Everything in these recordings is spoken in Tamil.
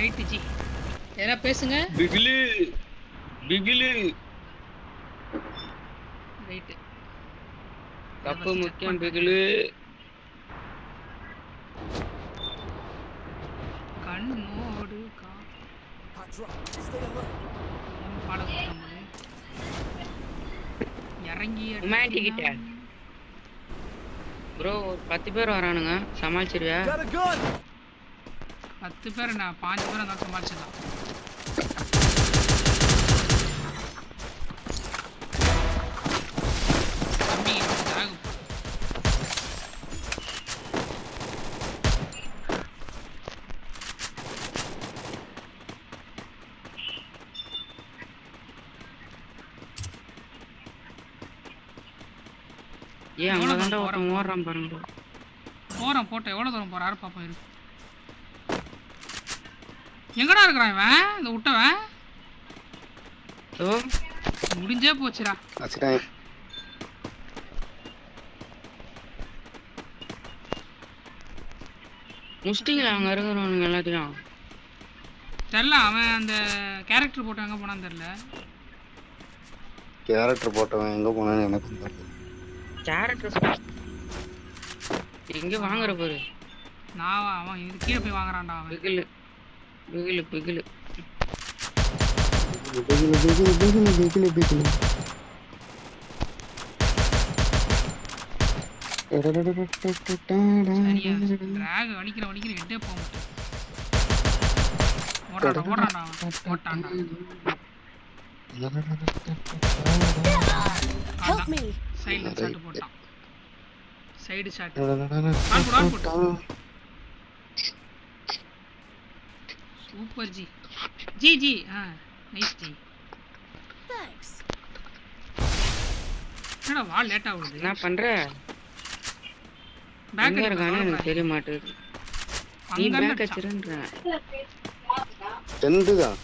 Right G. எதனா பேசுங்க. பிகிலு பிகிலு ரைட். தப்பு முக்கியம் பிகிலு. கண்ணோடு பாடம் கொடுத்தோம். இறங்கி மாட்டிக்கிட்ட ப்ரோ. 10 பேர் வரானுங்க, சமாளிச்சிருவியா? 10 பேர் நான் 5 பேர் இருந்தாலும் சமாளிச்சிடலாம். தம்பி ஏன் அங்கதான்டா ஒருத்தன் ஓடுறான் பாருங்க. போறான் போட்டோ எவ்வளோ தூரம் போற யார் பாப்பா இருக்கு. எங்கடா இருக்கிறான் இவன் இந்த விட்டவன்? முடிஞ்சே போச்சுடா. முஸ்டிங்களா அங்க இருக்கிறவனுங்க எல்லாத்தையும்? தெரியல, அவன் அந்த கேரக்டர் போட்டவன் எங்க போனான்னு தெரியல. கேரக்டர் போட்டவன் எங்க போனான்னு எனக்கு தெரியல. கேரக்டர் எங்க வாங்குற பாரு. நான் அவன் இது கீழே போய் வாங்குறான்டா அவன். பிகிலு பிகிலு பிகிலு பிகிலு பிகிலு பிகிலு பிகிலு பிகிலு. டிராக் அடிக்கிற ஹெட்டே போக மாட்டேன். ஓடுறான்டா அவன் போட்டான்டா. சைடுல ஷாட் போட்டான். சைடு ஷாட் ஆன் போட்டான். Super G. G G nice G. Thanks. என்னடா வா லேட் ஆகுது. என்ன பண்ற? பேக் இருக்கானே எனக்கு தெரிய மாட்டேங்குது. நீ பேக் அடிச்சறன்ற. டென்துதான்.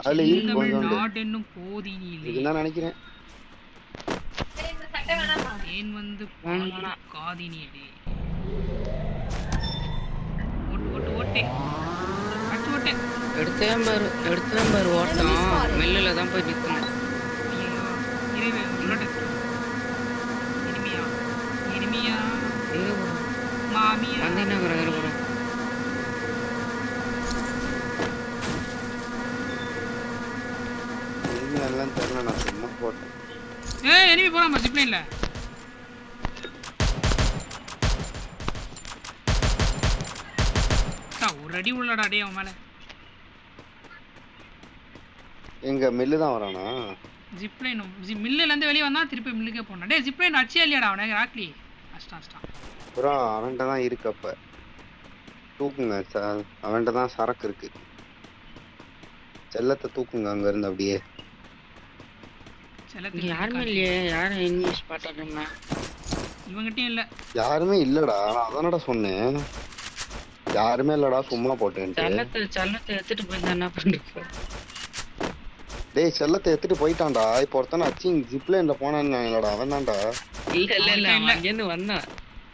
அதுல இருக்கு கொஞ்சம் நாட் என்னும் போதினிலே. இதுதான் நினைக்கிறேன். இந்த சட்டை வேணாமா? ஏன் வந்து காதினிலே. ஓட்டு எடுத்தேன் பாரு ஓட்டம். மெல்லுல தான் போய் நிற்கணும். இனிமையா மாமியா வந்தீங்கன்னா இருக்கிறோம். எல்லாம் தெரியல, நான் சும்மா போட்டேன். எனிமி போறான் ஜிப்லைன்ல. ஒரு அடி உள்ளடா டேய் அவன் மேல. எங்க மில்லு தான் வரானா? ஜிப்லைன் மில்லுல இருந்து வெளிய வந்தா திருப்பி மில்லுக்கே போறான். டேய் ஜிப்லைன் அடிச்சியா இல்லையாடா அவனே ராக்லி? அஷ்டா ப்ரோ அவன்ட்ட தான் இருக்கு. அப்ப தூக்குங்க அவன்ட்ட தான் சரக்கு இருக்கு. செல்லத்தை தூக்குங்க அங்க இருந்து அப்படியே. செல்லத்தை யாருமே இல்லையே. யாரும் இங்கிலீஷ் பாட்டாடுங்க. இவங்கிட்டயும் இல்ல. யாருமே இல்லடா. நான் அதானடா சொன்னேன். யாருமே இல்லடா, சும்மா போட்டேன். செல்லத்தை எடுத்துட்டு போய் என்ன பண்ற? டேய் செல்லத்தை எடுத்துட்டு போயிட்டான்டா. இப்போ ஒருத்தன அச்சிங் ஜிப்லைன்ல போனான்னு இல்லடா, அவன் தான்டா. இல்ல அங்கேருந்து வந்தான்.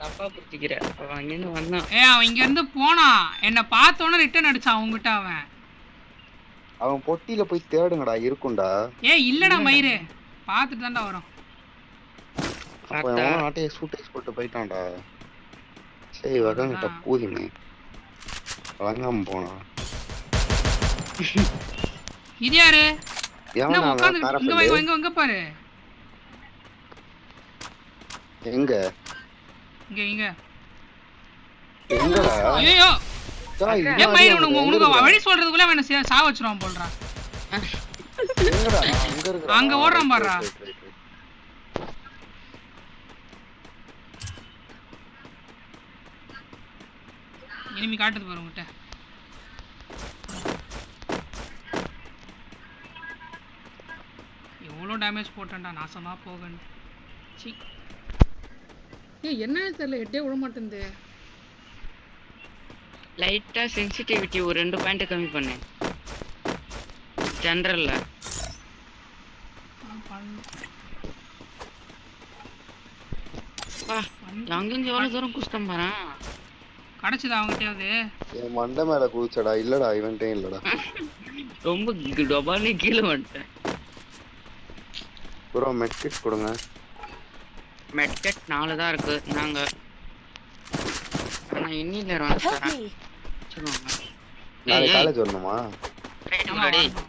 தப்பா புரிஞ்சுக்கிற. அவன் அங்கேருந்து வந்தான். அவன் இங்க இருந்து போனான். என்ன பார்த்தோன்னே ரிட்டர்ன் அடிச்சான் அவங்ககிட்ட. அவன் பொட்டியில போய் தேடுங்கடா, இருக்கும்டா. இல்லடா மயிரு பார்த்துட்டு தான்டா வரோம். ஆட்டையை சூட்டேஸ் போட்டு போயிட்டான்டா. சரி வகங்கிட்ட பூதினே வழங்காம போனா. இது யாரு? எங்க பாரு. எங்க இங்க எங்கடா? ஐயோ ஏன் மயிரு உனக்கு வழி சொல்றதுக்குள்ள அவனை சாவ வச்சிருவான் போல்றா. எங்கடா? அங்க இருக்கு. அங்க ஓடுறான் பாருடா. எனிமி காட்டுது பாரு உங்ககிட்ட. எவ்வளோ டேமேஜ் போட்டேன்டா, நாசமா போகணும். சி என்னன்னு தெரியல, ஹெட்டே விட மாட்டேங்குது. லைட்டா சென்சிட்டிவிட்டி ஒரு 2 பாயிண்ட் கம்மி பண்ணு ஜெனரல்ல. அங்கிருந்து எவ்வளவு தூரம் குஸ்டம் பாரு. கிடைச்சதா அவங்ககிட்டயாவது? என் மண்டை மேல குதிச்சடா. இல்லடா இவன்ட்டே இல்லடா. ரொம்ப டபாலே கீழே வந்துட்டேன். ப்ரோ மெட்கிட் கொடுங்க. மெட்கெட் 4 தான் இருக்கு. நாங்க ஆனா இன்னில வந்து Help தரேன். me. சொல்லுவாங்க. நாளைக்கு காலேஜ் வரணுமா? ஆமா வரணும்.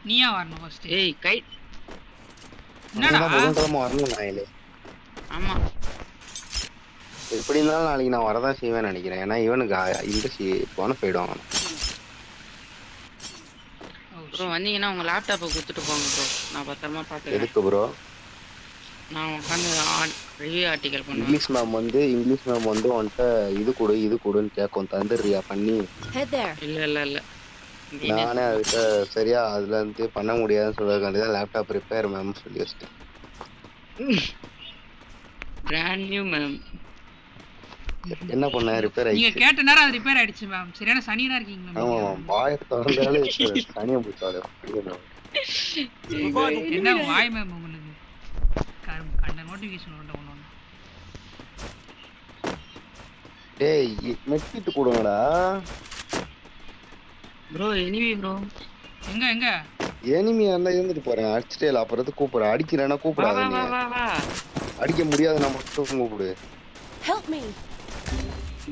நீயா வரணும் ஃபர்ஸ்ட். ஏய் கை என்னடா புதன்கிழமை வரணும் நாயிலே. ஆமா எப்படி இருந்தாலும் நாளைக்கு நான் வரதான் செய்வேன்னு நினைக்கிறேன். ஏன்னா இவனுக்கு இந்த போனஃபைடு வாங்கணும். ப்ரோ வந்தீங்கன்னா உங்க லேப்டாப்பை கொடுத்துட்டு போங்க ப்ரோ. நான் பத்திரமா பார்த்துக்கிறேன். எதுக்கு ப்ரோ? நான் உட்காந்து ரிவ்யூ ஆர்டிகல் பண்ணுவேன். இங்கிலீஷ் மேம் வந்து உன்கிட்ட இது கொடுன்னு கேட்கும். தந்துடுறியா பண்ணி? Head there. இல்ல நானே அதுக்கு சரியா அதுல இருந்து பண்ண முடியாதுன்னு சொல்றதுக்காண்டிதான் லேப்டாப் ரிப்பேர் மேம் சொல்லி வச்சிட்டேன். Brand new ma'am. என்ன பண்ண ரிப்பேர் நீங்க ஆயிடுச்சு. கேட்ட நேரம் அது ரிப்பேர் ஆயிடுச்சு மேம். சரியான சனியனா இருக்கீங்க மேம். ஆமா பாய திறந்தாலே தனியா போயிட்டாலே. என்ன வாய் மேம் உங்களுக்கு? கண்ட நோட்டிஃபிகேஷன் ஒன்று. டேய் மெட்கிட் கொடுங்கடா. Bro enemy bro. எங்க எனிமியா இருந்தா இருந்துட்டு போறேன். அடிச்சுட்டே இல்ல அப்புறம் கூப்பிடுறேன். அடிக்கிறேன்னா கூப்பிடாத. நீ வா அடிக்க முடியாது. நம்ம மட்டும் கூப்பிடு. Help me.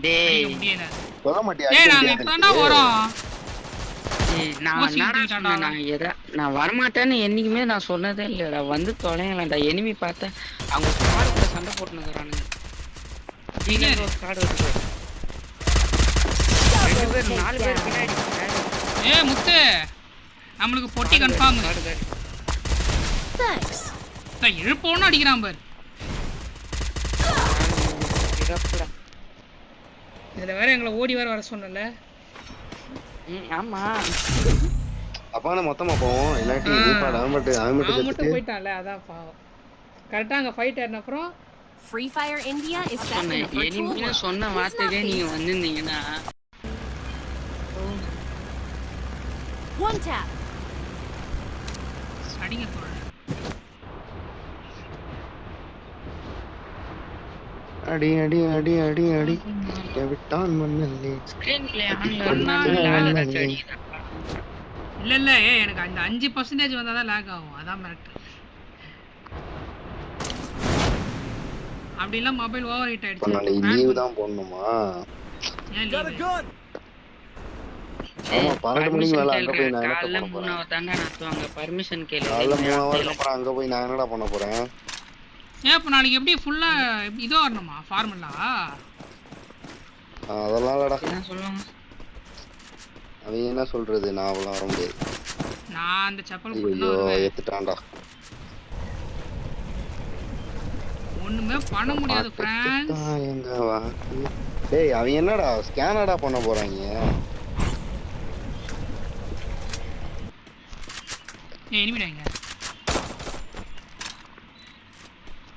டேய் முடியல. சொல்ல மாட்டியா? டேய் நாங்க இப்பதான் வரோம். நான் வரமாட்டேன்னு என்னைக்குமே நான் சொன்னதே இல்லடா. வந்து தொலைங்களாடா. எனிமி பார்த்தேன் அவங்க ஸ்குவாட்ல சண்டை போட்டுனுக்குறானுங்க. நீங்க ஒரு ஸ்குவாட் வருது. 2 பேர் 4 பேர் பின்னாடி. ஏய் முத்து நமக்கு பொட்டி கன்ஃபார்ம். Thanks. நான் எழுப்போன்னு அடிக்கிறான் பாரு. இதுல வேற எங்களை ஓடி வர சொன்னல. ஆமா அப்பான மொத்தமா போவோம். இல்லாட்டி அவன் மட்டும் போயிட்டான்ல அதான் பாவம். கரெக்டா அங்க ஃபைட் ஆன அப்புறம் Free Fire India is set in a virtual enemy world. சொன்ன வார்த்தையே நீங்க வந்திருந்தீங்கன்னா One tap. அடிங்க தோழ. அடி அடி அடி அடி அடி விட்டான் மண்ணல்லே. ஸ்கிரீன் ப்ளே ஆன்ல இல்ல எனக்கு அந்த 5% வந்தாதான் லாக் ஆகும். அதான் மிரட்டு. அப்படி இல்ல மொபைல் ஓவர் ஹீட் ஆயிடுச்சு. நாளைக்கு லீவ் தான் போடணுமா? ஏன் லீவ்? ஆமா 12 மணிக்கு மேல அங்க போய் நான் காலைல என்ன பண்ண 3 hour தாங்க நடத்துவாங்க. பர்மிஷன் கேளு. காலைல 3 hours அப்புறம் அங்க போய் நான் என்னடா பண்ண போறேன்? ஏன் இப்ப நாளைக்கு எப்படி ஃபுல்லா இதோ வரணுமா ஃபார்முலா? அதெல்லாம் இல்லடா. என்ன சொல்லுவாங்க? அவன் என்ன சொல்றது? நான் அவ்வளவு வர முடியாது. நான் அந்த செப்பல் ஐயோ ஏத்துட்டான்டா. ஒண்ணுமே பண்ண முடியாது ஃப்ரெண்ட்ஸ். எங்க வா? டேய் அவன் என்னடா ஸ்கேனடா பண்ண போறாங்க? ஏய் எனிமிடாங்க.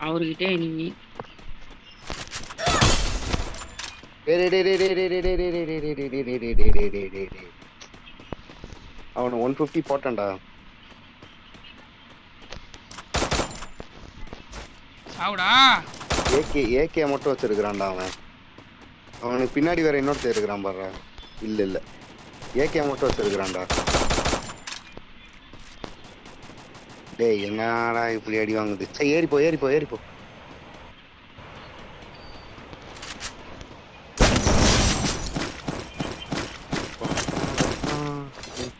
அவர்கிட்ட எனிமி. அவன் 150 போட்டான்டா. சாவுடா. ஏகே மட்டும் வச்சிருக்கான்டா அவன். அவனுக்கு பின்னாடி வேற இன்னொருத்தர் இருக்கிறான் பாரு. இல்ல ஏகே மட்டும் வச்சிருக்கான்டா. டேய் என்னடா இப்படி அடி வாங்குது? சரி ஏறி போ.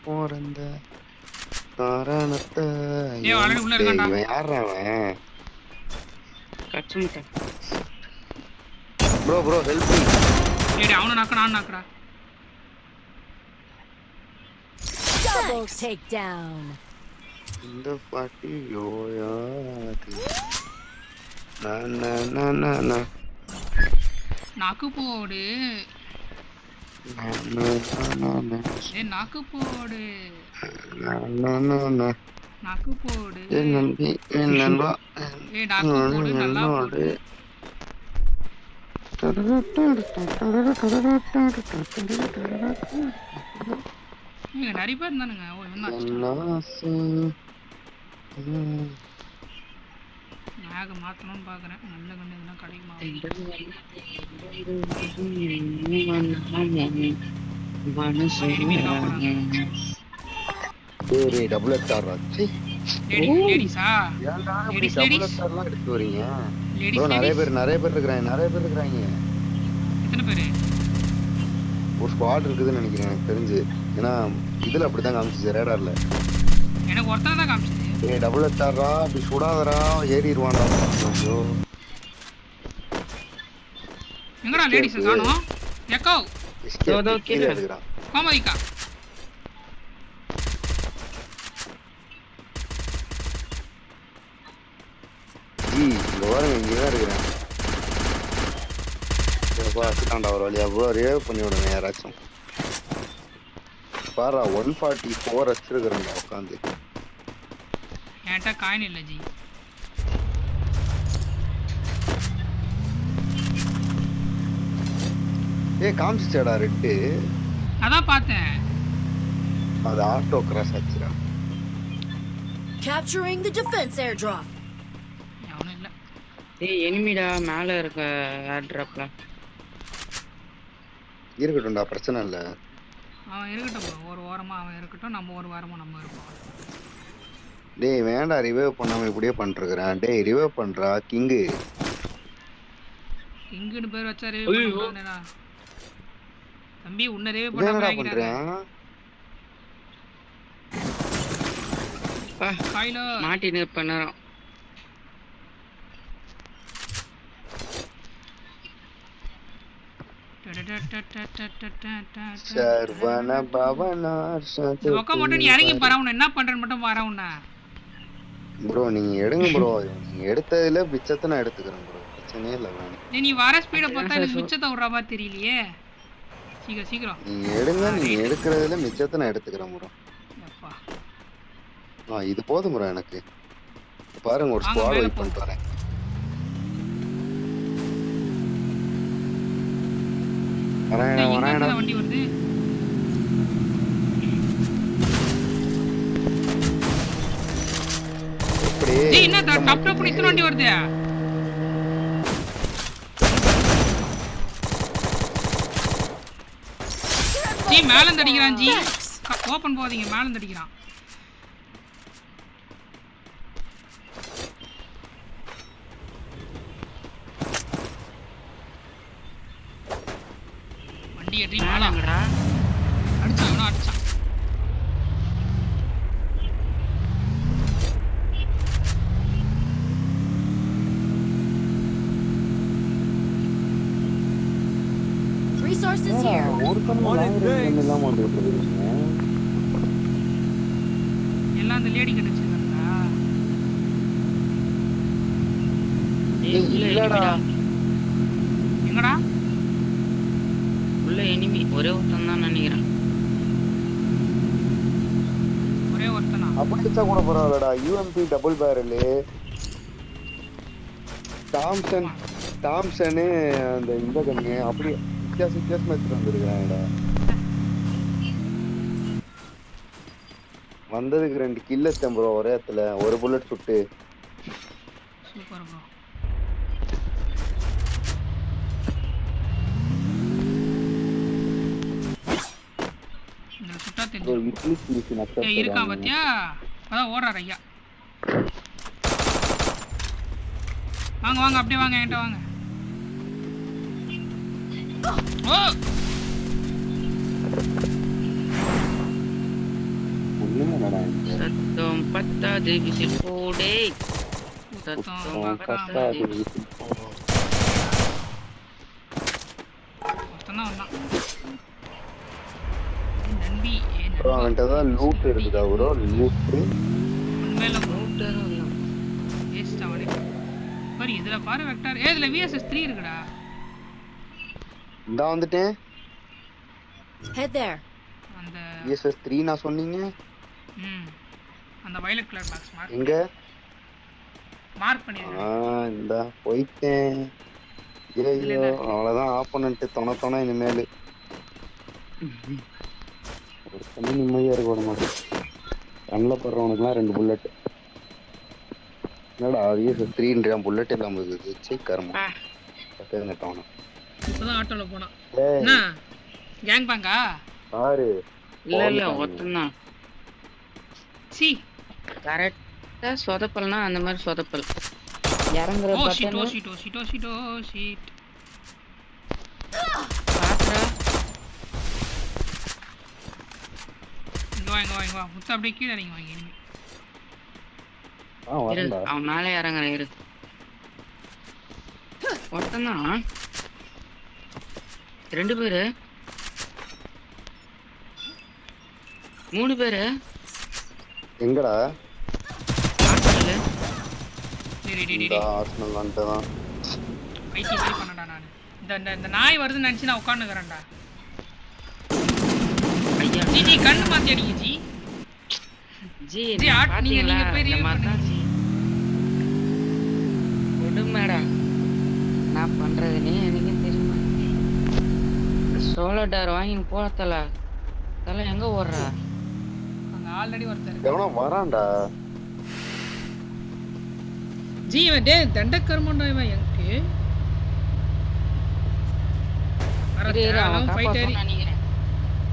போறந்த காரணத்தை இவன் யாரா அவன்? கட்சுமிட்டேன். Bro help me. ஏய் அவன நான் நாக்குறா. Double takedown. இந்த பாட்டி யோயாது. நான் நாக்கு போடு. ஏய் நாக்கு போடு. நாக்கு போடு. ஏய் நம்பி நண்பா. ஏய் நாக்கு போடு நல்லா போடு. நீங்க நிறைய பேர் இருந்தானுங்க. ஓ இவன் தான். மேக மாத்தணும்னு பாக்குறேன். நல்ல கண்ணு இதெல்லாம் கிடைக்குமா? enemy இருக்கா போறாங்க. டேய் டபுள் எக்ஸ்ஆர் ச்சீ லேடிஸா? ஏன்டா இப்படி லேடிஸ் டபுள் லேடிஸ் எக்ஸ்ஆர்லாம் எடுத்து வரீங்க ப்ரோ? லேடிஸ் நிறைய லேடிஸ் பேர் இருக்காங்க. எத்தனை பேரு? ஒரு ஸ்குவாட் இருக்குதுன்னு நினைக்கிறேன் எனக்கு தெரிஞ்சு. ஏன்னா இதுல அப்படிதான் காமிச்சிச்சு ரேடார்ல. எனக்கு ஒருத்தனை தான் காமிச்சது. ஏய் டபுள் எக்ஸ்ஆர்ரா அப்படி சுடாதடா ஏறிடுவான்டா. ஐயோ எங்கடா லேடிஸ் காணோம்? எக்கோ கீழே இருக்கிறான். கோமதிக்கா ஜி இங்க பாருங்க இங்கதான் இருக்கிறேன். வச்சுட்டான்டா ஒரு வழியா ப்ரோ ரிவைவ் பண்ணி விடுங்க யாராச்சும். பாரா 144 வச்சிருக்கிறேன்டா உட்காந்து. என்கிட்ட காயின் இல்லை ஜி. ஏய் காமிச்சிச்சாடா ரெட்டு. அதான் பார்த்தேன். அது ஆட்டோ கிராஸ் ஆச்சுடா. Capturing the defense airdrop. அவனும் இல்லை. ஏய் எனிமிடா மேல இருக்க ஏர் டிராப்ல. இருக்கட்டும்டா பிரச்சனை இல்லை. அவன் இருக்கட்டும் bro. ஒரு வாரமா அவன் இருக்கட்டும், நம்ம ஒரு வாரமா நம்ம இருப்போம். டேய் வேண்டாம் ரிவைவ் பண்ணாம இப்படியே பண்ணிருக்கிறேன். டேய் ரிவைவ் பண்றா கிங்கு. கிங்குன்னு பேர் வச்சாரு தம்பி. உன்னரே என்னடா பண்றேன்? மாட்டினு பண்ணறோம். சர்வன பவனார் பக்கம் மட்டும் நீ இறங்கி பரவணும். என்ன பண்றேன்னு மட்டும் வரவுண்ணா ப்ரோ. நீங்க எடுங்க ப்ரோ. நீங்க எடுத்ததுல பிச்சத்தை நான் எடுத்துக்கிறேன் ப்ரோ. பிரச்சனையே இல்லை. நீ வர ஸ்பீட பார்த்தா எனக்கு மிச்சத்தை விடுற மாதிரி தெரியலையே. சீக்கிரம் சீக்கிரம் நீங்க எடுங்க. நீங்க எடுக்கிறதுல மிச்சத்தை நான் எடுத்துக்கிறேன் ப்ரோ. இது போதும் ப்ரோ எனக்கு. பாருங்க ஒரு ஸ்குவாட் வெயிட் பண்ணிட்டு வரேன். வண்டி வருது. என்ன டப் டப் இத்தனை வண்டி வருது? ஜி மேல இருந்து அடிக்கிறான் ஜி. ஓபன் போகாதீங்க, மேல இருந்து அடிக்கிறான். வண்டி ஏற்றி மேலங்கடா அடிச்சான். அடிச்சான். Resources here. எல்லாம் அந்த லேடி கிடைச்சிருக்கா? எங்கடா உள்ள எனிமி ஒரே ஒருத்தன் தான் நினைக்கிறேன். ஒரே ஒருத்தனா? அப்படி வச்சா கூட பரவாயில்லடா. யூஎம்பி டபுள் பேரல் டாம்சனு அந்த இந்த கண்ணு அப்படி வித்தியாசமா எடுத்துட்டு வந்துருக்காங்கடா. வந்ததுக்கு 2 கில் எடுத்தேன் ப்ரோ ஒரே இடத்துல. ஒரு புல்லட் சுட்டு. Super bro. இந்த சுட்டா தெரிஞ்சு இருக்கான் பாத்தியா? அதான் ஓடுறாரு ஐயா. வாங்க வாங்க அப்படியே வாங்க என்கிட்ட வாங்க. ஓ சத்தம் பத்தாது விசில் போடே. சத்தம் பத்தாது விசில் போடு. ஒருத்தனா வந்தான் நண்பி. ப்ரோ அவன்கிட்ட தான் லூட் இருக்குதா ப்ரோ? லூட் உண்மையில லூட்டர் இல்ல வேஸ்ட் அவனே. பாரு இதுல பாரு வெக்டார். இதுல VSS 3 இருக்குடா. இந்த வந்துட்டேன். Head there. அந்த VSS 3 நான் சொன்னீங்க. அந்த வயலட் கலர் பாக்ஸ் மார்க் எங்க மார்க் பண்ணிருக்கேன். இந்த போயிட்டேன். ஐயோ அவ்வளவுதான். ஆப்போனன்ட் தொண இனிமேல் ஒரு தண்ணி நிம்மதியா இருக்க விட மாட்டேன். கண்ணில் படுறவனுக்குலாம் 2 புல்லட். என்னடா அதையே 3 புல்லட்டே தான் போகுது சே கர்மம் ஆ, கட்டேங்கட்டவன இப்பதான் ஆட்டோல போனான். டேய் என்ன கேங் பேங்கா? பாரு இல்ல ஒருத்தன்தான். சி கரெக்டா சொதப்பல்னா அந்த மாதிரி சொதப்பல். இறங்குற oh shit oh button shit oh shit oh shit oh shit. பாத்துடா. இங்க வா முத்து அப்படியே கீழே இறங்கி வாங்க இனிமே. ஆ இரு, வரேன்டா அவன் மேலே இறங்குறேன் இரு. ஒருத்தன்தான். 2 பேரு 3 பேரு எங்கடா ஆட்டோல. டேய் டேய் இந்த டேய் ஆர்சனல் வந்துதான் பைத்தியம் மாதிரி பண்ணடா நான். இந்த நாய் வருதுன்னு நினைச்சு நான் உட்காந்துக்கிறேன்டா. ஐயா ஜி ஜி கண்ணு மாத்தி அடிங்க ஜி. ஜி ஜி, நீங்க போய் இந்த review மாதிரி தான் ஜி. கொடுமைடா நான் பண்றதுனே எனக்கு தெரியுமா. சோலோ டார் வாங்கி போல தலை எங்க ஓடுறா? அங்க ஆல்ரெடி ஒருத்தர். எவனோ வரான்டா ஜி இவன் டேய் தண்டக்கர்மண்டா இவன் எனக்கு. இரு, அவன் காப்பாத்துவான்னு நினைக்கிறேன்.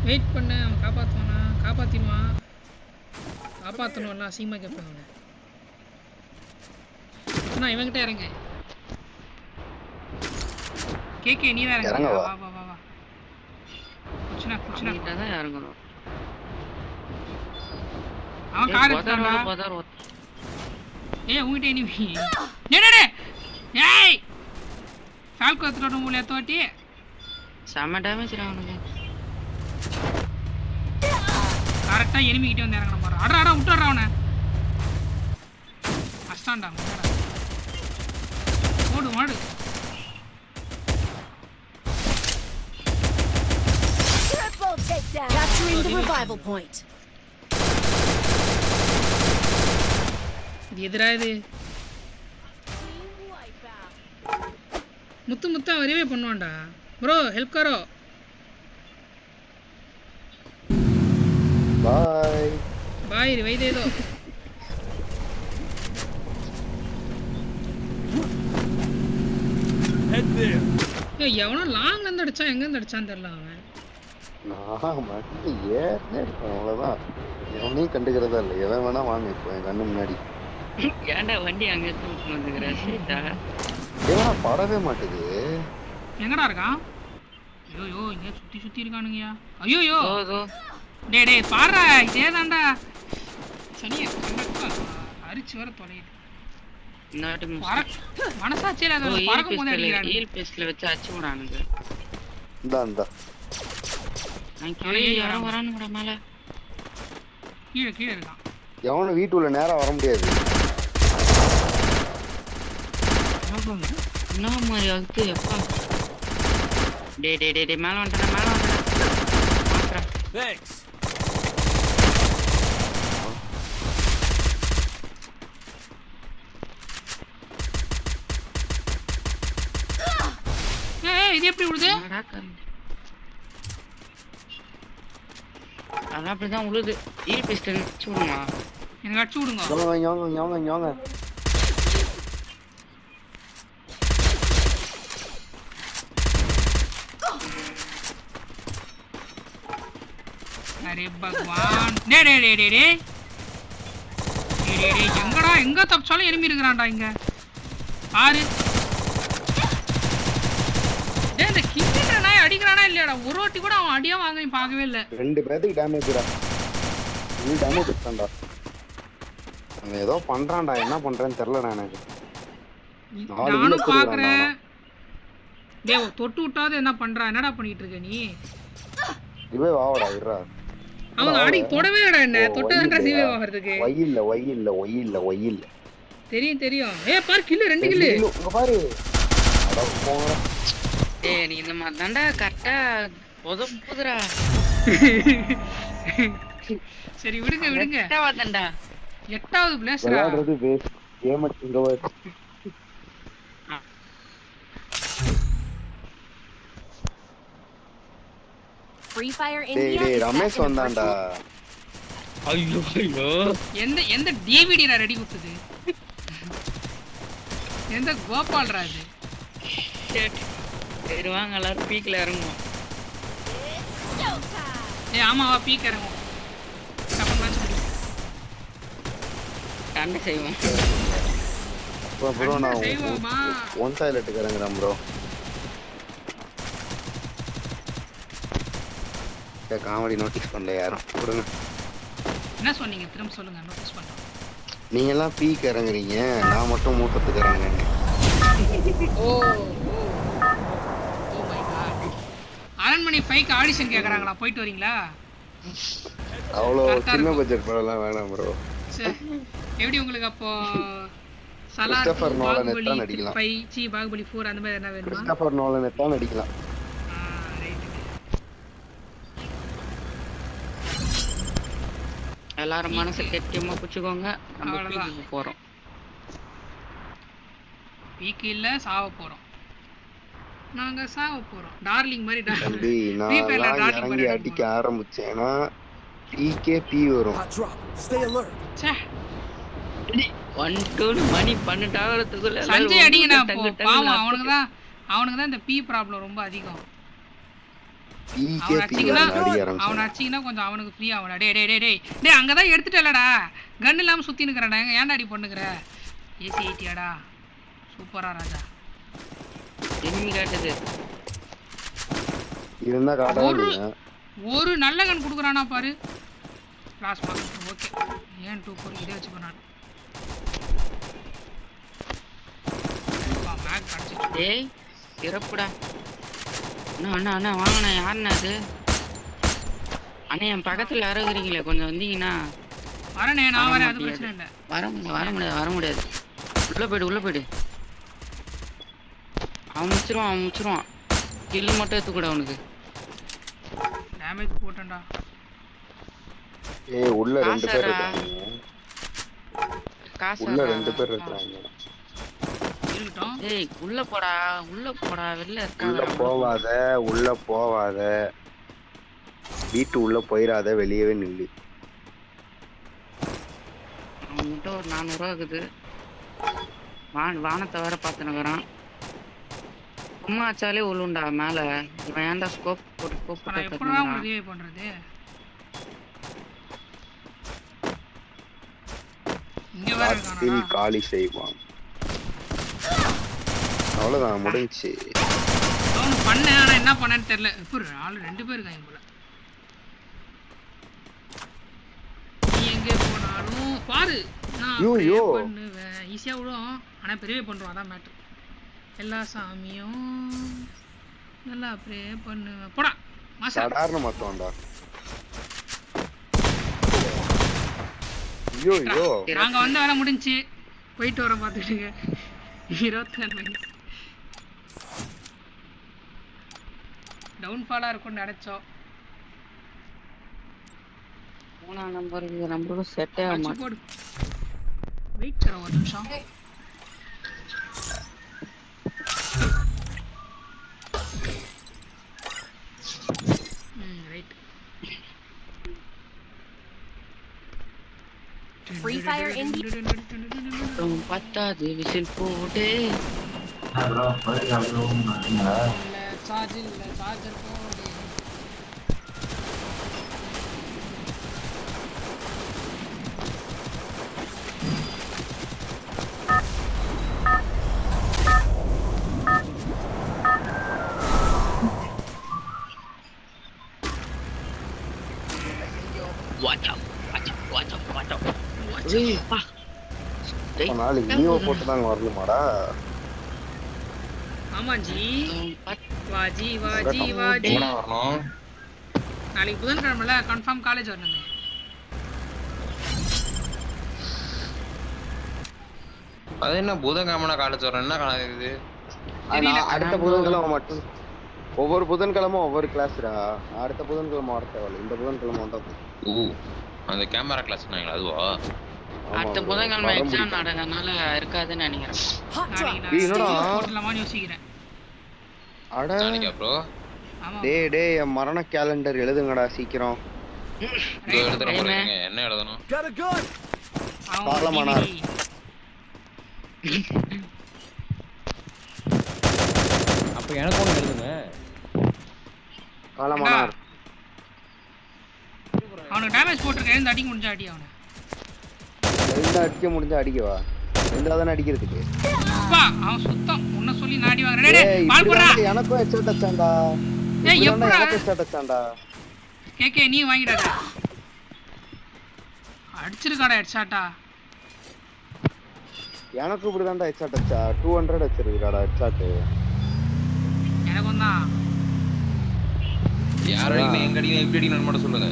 வெயிட் பண்ணு, அவன் காப்பாத்துவானா? காப்பாத்திடுவான். காப்பாத்தணும்ல, அசிங்கமா கேட்பேன் அவனை. நான் இவன்கிட்ட இறங்க. கேக்கே நீ தான் இறங்க. இறங்க வா வா. வா வா வா. குச்சினா அவன்கிட்ட தான் இறங்கணும். அவன் கார் எடுத்தான்டா. போதார் ஏய் உன்கிட்ட எனிமி. டேய் டேய் டேய். ஏய் ஃபால்கோ எடுத்துட்டு வந்து மூளைய தோட்டி. செம டேமேஜ் அவனுக்கு. கரெக்டா எனிமி கிட்ட வந்து இறங்கணும் பாரு. அடடா அட விட்டுறா அவனை. அஸ்டான்டா முடடா. ஓடு ஓடு. Triple takedown. Capturing the revival point. இது எதிரா இது. முத்து முத்து அவரே பண்ணுவான்டா. ப்ரோ ஹெல்ப் கரோ. பாய் பாய் வை दे दो. ஏய் எவனோ லாங்ல இருந்து அடிச்சா எங்க இருந்து அடிச்சான்னு தெரியல அவன். நான் மட்டும் ஏறே இருக்கேன் அவ்வளவுதான் எவனையும் கண்டுக்கிறதா இல்லை எவன் வேணா வாங்க இப்போ என் கண்ணு முன்னாடி ஏன்டா வண்டி அங்க இருந்து விட்டு வந்துக்கிற சீட்டா? ஏன்னா படவே மாட்டுது எங்கடா இருக்கான்? ஐயோ இங்க சுத்தி சுத்தி இருக்கானுங்கயா. ஐயோ ஓதோ டேய் டேய் பாறா இதேதான்டா. சனியா அரிச்சு வர தொலையுது. நாட்டு மனசாட்சியில அது பறக்கும் போது அடிக்கிறாங்க. ஈல் பேஸ்ட்ல வச்சு அடிச்சு விடானுங்க. இந்தா நான் கீழே யாரும் வரானுங்கடா மேல. கீழே இருக்கான். எவனும் வீட்டுள்ள நேரா வர முடியாது. என்ன மாதிரி ஆகுது எப்பா. டே டே டே டே மேல வந்துட்டேன். Thanks. ஏய் இது எப்படி விழுது? அதான் அப்படிதான் உழுது. ஈல் பேஸ்ட் வச்சு விடுமா? எனக்கு அடிச்சு விடுங்க. யோங்க அரே பகவான். டேய் டேய் டேய் டேய் டேய். டேய் டேய் டேய் எங்கடா எங்க தப்பிச்சாலும் எனிமி இருக்கறான்டா இங்க. பாரு. டேய் இந்த கிங்கிற நாய் அடிக்கறானா இல்லையாடா? ஒரு வாட்டி கூட அவன் அடியா வாங்கி பார்க்கவே இல்ல. 2 பேருக்கு டேமேஜ்டா. நீ டேமேஜ் பண்ணடா. அவன் ஏதோ பண்றான்டா என்ன பண்றேன்னு தெரியலடா எனக்கு. நானும் பாக்குறேன். டேய் தொட்டு விட்டாத என்ன பண்றா? என்னடா பண்ணிட்டு இருக்க நீ? இவே வாடா இருடா. அவன் அடி தொடவே இல்லடா என்ன. தொட்டதன்றா சீவே வாங்குறதுக்கு. ஒய் இல்ல. தெரியும். ஏய் பாரு கில்லு 2 கில்லு. இங்க பாரு. அட போடா. டேய் நீ இந்த மாதிரி தான்டா கரெக்டா புதுரா. சரி விடுங்க. எட்டாவதுடா. 8வது பிளேஸ்ரா. விளையாடுறது வேஸ்ட். கேம் இங்க வா. Free Fire India. டேய் is back ரமேஷ் in வந்தான்டா. ஐயோ எந்த டிவிடிடா ரெடி கொடுத்தது? எந்த கோபால் ராஜ்? சரி வாங்க எல்லாரும் பீக்ல இறங்குவோம். ஏய் ஆமாவா பீக் இறங்குவோம். கப்பல் மேட்ச் முடியும். சண்டை செய்வோம். ப்ரோ நான் செய்வோமா? ஒன் டாய்லெட்டுக்கு இறங்குறேன் ப்ரோ. காமெடி நோட்டீஸ் பண்ணல யாரும். கொடுங்க. என்ன சொன்னீங்க? திரும்ப சொல்லுங்க. நோட்டீஸ் பண்றேன். நீங்க எல்லாம் பீக் இறங்குறீங்க, நான் மட்டும் மூட்டத்துக்கு இறங்குறேன். Oh my God. அரண்மனை 5க்கு ஆடிஷன் கேக்குறாங்களா? போயிட்டு வரீங்களா? அவ்வளோ சின்ன பட்ஜெட் படம்லாம் வேணாம் ப்ரோ. சரி. எப்படி உங்களுக்கு அப்போ கிறிஸ்டோபர் நோலன் எத்தனை நடிக்கலாம்? பாகுபலி 4 அந்த மாதிரி என்ன வேணுமா? கிறிஸ்டோபர் நோலன் எத்தனை நடிக்கலாம்? எல்லாரும் மனசு கெட்டியமா புடிச்சுக்கோங்க. நம்ம பீக்கு போறோம். பீக்கு இல்ல சாவ போறோம். நாங்க சாவ போறோம். டார்லிங் மாதிரி தம்பி நான் இறங்கி அடிக்க ஆரம்பிச்சேனா பீக்கே பீ வரும். ச்சே 1 2 மணி 12 ஆகிறதுக்குள்ள சஞ்சய் அடிங்கடா போ. பாவம் அவனுக்கு தான் இந்த பீ ப்ராப்ளம் ரொம்ப அதிகம். பீக்கே பீ வரும் அடி ஆரம்பிச்சு. அவன் அடிச்சினா கொஞ்சம் அவனுக்கு ஃப்ரீ ஆவடா. டேய் அங்க தான் எடுத்துட்டலடா. கன் இல்லாம சுத்தி நிக்கறடா. ஏன்டா அடி பண்ணுகற? ஏசி 80டா. சூப்பரா ராஜா. எனிமி காட்டுது. இருந்தா காட்டாதீங்க. ஒரு நல்ல கன் குடுக்குறானா பாரு. பிளாஸ்மா. ஓகே. ஏன் 24 இதே வச்சு பண்ணானே. வா மேக் அடிச்சு. டேய் சிறப்புடா. அண்ணா வாங்கண்ணா. யாருண்ணா அது? அண்ணா என் பக்கத்துல யாருக்கிறீங்களே கொஞ்சம் வந்தீங்கன்னா. வரனே நான் வரேன். அது பிரச்சனை இல்ல. வர முடியாது. உள்ள போயிடு. அவன் முச்சிருவான். கில்லு மட்டும் எடுத்துக்கூட அவனுக்கு. டேமேஜ் போட்டேன்டா. ஏய் உள்ள 2 பேர் இருக்காங்க. காசு உள்ள 2 பேர் இருக்காங்க. இருக்கட்டும். ஏய் உள்ள போடா வெளில இருக்காங்க. உள்ள போவாத. வீட்டு உள்ள போயிராத, வெளியவே நில்லு. அவன்கிட்ட ஒரு 400 ரூபா இருக்குது. வானத்தை வேற பார்த்துனுக்குறான். சும்மா ஆச்சாலே உள்ளுண்டா மேல. இவன் ஏன்டா ஸ்கோப் போட்டு நான் எப்படிடா உதவி பண்றது? இங்க வேற இருக்கானடா. காலி செய்வான். அவ்வளவுதான் முடிஞ்சி. அவன் பண்ணேன் ஆனா என்ன பண்ணேன்னு தெரியல. இப்போ ஆளு 2 பேர் இருக்காங்க போல. நீ எங்க போனாலும் பாரு நான் பண்ணுவேன். ஈஸியா விடும் ஆனா பெரிய பண்றோம். அதான் மேட்டர். எல்லா சாமியும் நல்லா ப்ரே பண்ணுவேன். போடா மாசா. சாதாரண மத்தவன்டா. ஐயோ நாங்க வந்து வேலை முடிஞ்சு போயிட்டு வர பாத்துட்டுங்க. 24 மணி டவுன்ஃபாலா இருக்கும்னு நினைச்சோம். 3ஆம் நம்பருக்கு செட்டே ஆக மாட்டேங்குது. போடு. வெயிட் கர ஒரு நிமிஷம். ரைட். Free Fire Indie. பத்தாது விசில் போடு. ப்ரோ இல்ல சார்ஜர் போடு. நாளைக்கு நீவோ போட்டு தாங்க வரணுமாடா? ஆமா ஜி. வாஜி வரணும். நாளைக்கு புதன்கிழமைல கன்ஃபார்ம் காலேஜ் வரணுமே. அது என்ன புதன்கிழமை காலேஜ் வரணும்? என்ன காலேஜ் இது? அடுத்த புதன்கிழமை மட்டும். ஒவ்வொரு புதன்கிழமை ஒவ்வொரு கிளாஸ்டா. அடுத்த புதன்கிழமை வர தேவையில்ல. இந்த புதன்கிழமை வந்தா அந்த கேமரா கிளாஸ் நாங்களா? அதுவா? அடுத்த புதன்கிழமை எக்ஸாம் நடக்கிறதுனால இருக்காதுன்னு நினைக்கிறேன். யோசிக்கிறேன். அட டேய் என் மரண கேலண்டர் எழுதுங்கடா சீக்கிரம். என்ன எழுதணும்? அப்ப எனக்கு ஒண்ணு எழுதுங்க. காலமானார். அவனுக்கு டேமேஜ் போட்டிருக்கேன். எழுந்து அடிக்க முடிஞ்சா அடி அவனை. எழுந்து அடிக்க முடிஞ்சா அடிக்கவா? எழுந்தாதானே அடிக்கிறதுக்கு. அப்பா அவன் சுத்தம் உன்ன சொல்லி நாடி வாங்குறேன். டேய் ஏய் பால் போடுறா. இப்படி எனக்கும் ஹெட்ஷாட் அடிச்சான்டா. ஏய் எப்படா எனக்கு ஹெட்ஷாட் அடிச்சான்டா. கேக்கே நீ வாங்கிடாத. அடிச்சிருக்காடா ஹெட்ஷாட்டா. எனக்கு இப்படிதான்டா ஹெட்ஷாட் அடிச்சா. 200 அடிச்சிருக்காடா ஹெட்ஷாட். எனக்கும் தான். யார் அடிக்கணும் எங்க அடிக்கணும் எப்படி அடிக்கணும்னு மட்டும் சொல்லுங்க.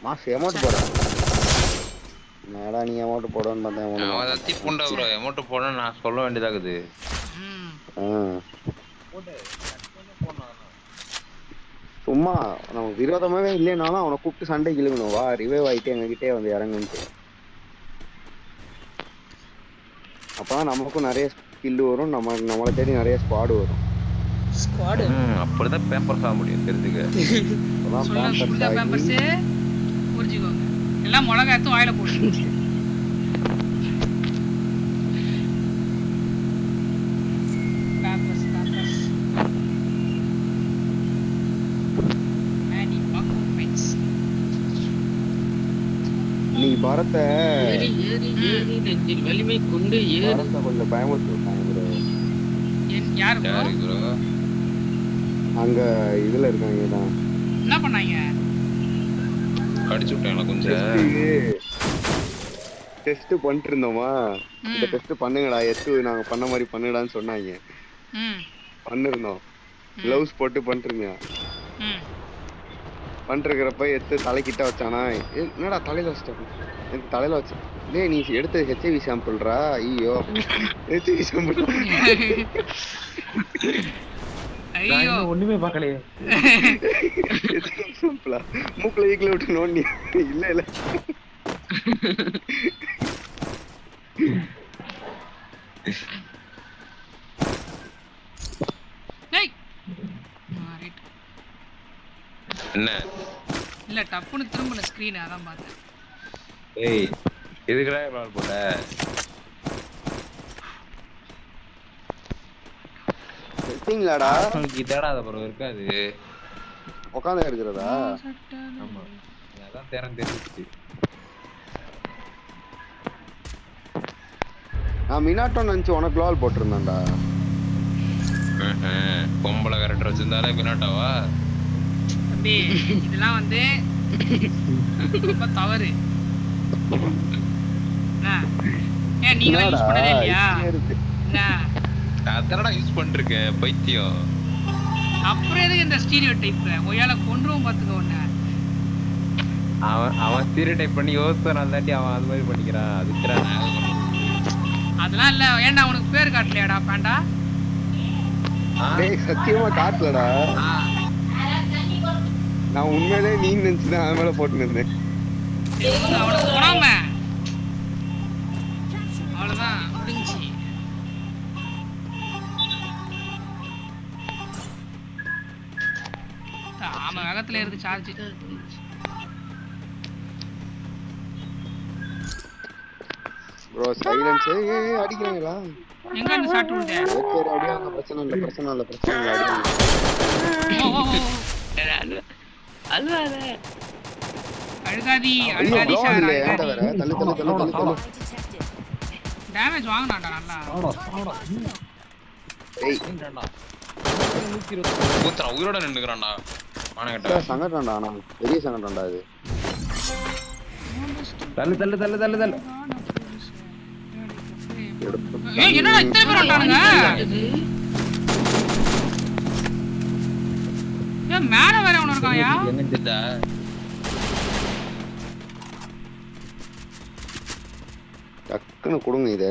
மாஸ் அமௌண்ட் போட. என்னடா நீ அமௌண்ட் போடன்னு பார்த்தேன். அவன் தத்தி புண்டா ப்ரோ அமௌண்ட் போடணும் நான் சொல்ல வேண்டியதாகுது. சும்மா நமக்கு விரோதமாவே இல்லைனாலும் அவனை கூப்பிட்டு சண்டை இழுக்கணும். வா ரிவைவ் ஆயிட்டு எங்ககிட்டே வந்து இறங்குன்ட்டு. அப்பதான் நமக்கும் நிறைய ஸ்கில் வரும். நம்மளை தேடி நிறைய ஸ்குவாடு வரும். ஸ்குவாட் அப்படிதான் பேப்பர்ஸ் ஆக முடியும் தெரிஞ்சுக்க. சொல்ல பேம்பர்ஸ் புரிஞ்சுக்கோங்க. எல்லாம் மிளகா எடுத்து வாயில போட்டு. பேம்பர்ஸ் பேம்பர்ஸ் மேடி பாக்கோ பெட்ஸ். நீ பரத்தை ஏறி ஏறி ஏறி நெஞ்சில் வலிமை கொண்டு ஏறி. பரத்தை கொஞ்சம் பயமுறுத்தி விட்டாங்க ப்ரோ. யாரு ப்ரோ? யாரு ப்ரோ? அங்க இதுல இருக்காங்க தான். என்ன பண்ணாங்க? அடிச்சு விட்டாங்களா கொஞ்சம்? டெஸ்ட் பண்ணிட்டு இருந்தோமா. இந்த டெஸ்ட் பண்ணுங்கடா எத்து நாங்க பண்ண மாதிரி பண்ணுடான்னு சொன்னாங்க. பண்ணிருந்தோம். கிளவுஸ் போட்டு பண்ணிருங்க. பண்ணிருக்கிறப்ப எடுத்து தலைக்கிட்ட வச்சானா. என்னடா தலையில வச்சிட்டேன். எனக்கு தலையில வச்சு டேய் நீ எடுத்த ஹெச்ஐவி சாம்பிள்ரா. ஐயோ ஹெச்ஐவி சாம்பிள். ஐயோ ஒண்ணுமே பார்க்கலையே. சாம்பிளா மூக்குல ஈக்குல விட்டு நோண்டி. இல்ல இல்ல டேய் ரைட். என்ன இல்ல டப்புன்னு திரும்பல ஸ்கிரீன் அதான் பார்த்தேன். ஏய் எதுக்குடா இவ்வளவு போட்ட? செட்டிங்லடா உனக்கு தேடாத ப்ரோ இருக்காது. உட்காந்து எடுக்கிறதா? ஆமா அதான் தேரம் தெரிஞ்சிச்சு. நான் மினாட்டோ நினைச்சு உனக்கு லால் போட்டிருந்தேன்டா. பொம்பளை கரெக்டர் வச்சிருந்தாலே மினாட்டாவா? தம்பி இதெல்லாம் வந்து ரொம்ப தவறு. ஏன் நீங்க யூஸ் பண்ணவே இல்லையா? என்ன அதனடா யூஸ் பண்ணிருக்க பைத்தியம். அப்புறம் எதுக்கு இந்த ஸ்டீரியோ டைப்? ஒயால கொன்றும் பாத்துக்க ஒண்ணு. அவன் ஸ்டீரியோ டைப் பண்ணி யோசிச்சான் தாட்டி அவன் அது மாதிரி பண்ணிக்கிறான். அதுக்குறான் அதெல்லாம் இல்ல. ஏன்டா உனக்கு பேர் காட்டலையாடா பாண்டா? டேய் சத்தியமா காட்டலடா. நான் உண்மையிலே நீ நினைச்சுதான் அவன் மேல போட்டு இருந்தேன். அவனுக்கு போடாம அவ்வளவுதான் முடிஞ்சு. ஆமா வேகத்துல இருக்கு சார்ஜ். Bro silence. ஏய் அடிக்கறாங்களா? எங்க இருந்து ஷாட் விட்டே? ஓகே அடியாங்க. பிரச்சனை இல்ல அடிங்க. அல்வாத அழுகாதி சார். ஏன்டா வர? தள்ளு. டேமேஜ் வாங்குனாடா நல்லா. டேய் கூத்துறா உயிரோட நின்னுக்கறான்டா. மானகட்ட சங்கடம்டா. நான் பெரிய சங்கடம்டா இது. தள்ளு. ஏய் என்னடா இத்தனை பேர் வந்தானுங்க? ஏன் மேல வேற ஒன்னு இருக்காயா? என்னடா டக்குன்னு கொடுங்க இத.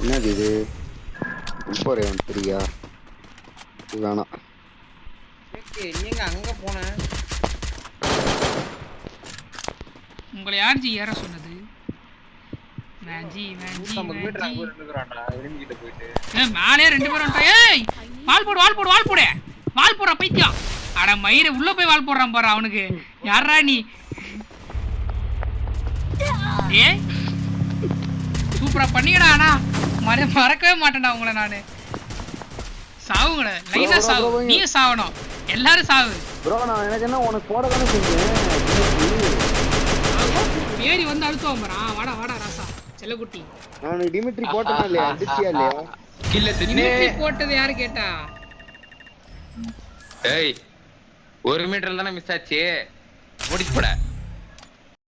என்னது இது? போறே வந்துறியா? வேணாம். நீங்க அங்க போன உங்களை யார் ஜி ஏற சொன்னது? மேஜி மேஜி 150 மீட்டர் அங்க மேஜி போய் நின்னுக்கறான்டா எனிமி கிட்ட போயிட்டு. மேலே 2 பேரும் வந்துட்டா. ஏய் வால் போடு வால் போடு வால் போடு வால் போடுற பைத்தியம். அட மயிரை உள்ள போய் வால் போடுறான் பாரு அவனுக்கு. யாரா நீ? ஏய் சூப்பரா பண்ணீங்கடா. ஆனா மறக்கவே மாட்டேன்டா உங்களை நானு. சாவுங்கடா லைனா சாவு. நீ சாவணும் எல்லாரும் சாவு. ப்ரோ நான் எனக்கு என்ன உனக்கு போட தானே செஞ்சேன். ஏறி வந்து அழுத்துவோம் பாரு. வாடா வாடா ராசா செல்லக்குட்டி. நான் டிமிட்ரி போட்டனா இல்லையா அடிச்சியா இல்லையா? கில்ல தின்னே. டிமிட்ரி போட்டது யாரு கேட்டா? ஏய் 1 மீட்டர்ல தான மிஸ் ஆச்சு. முடிச்சு போட.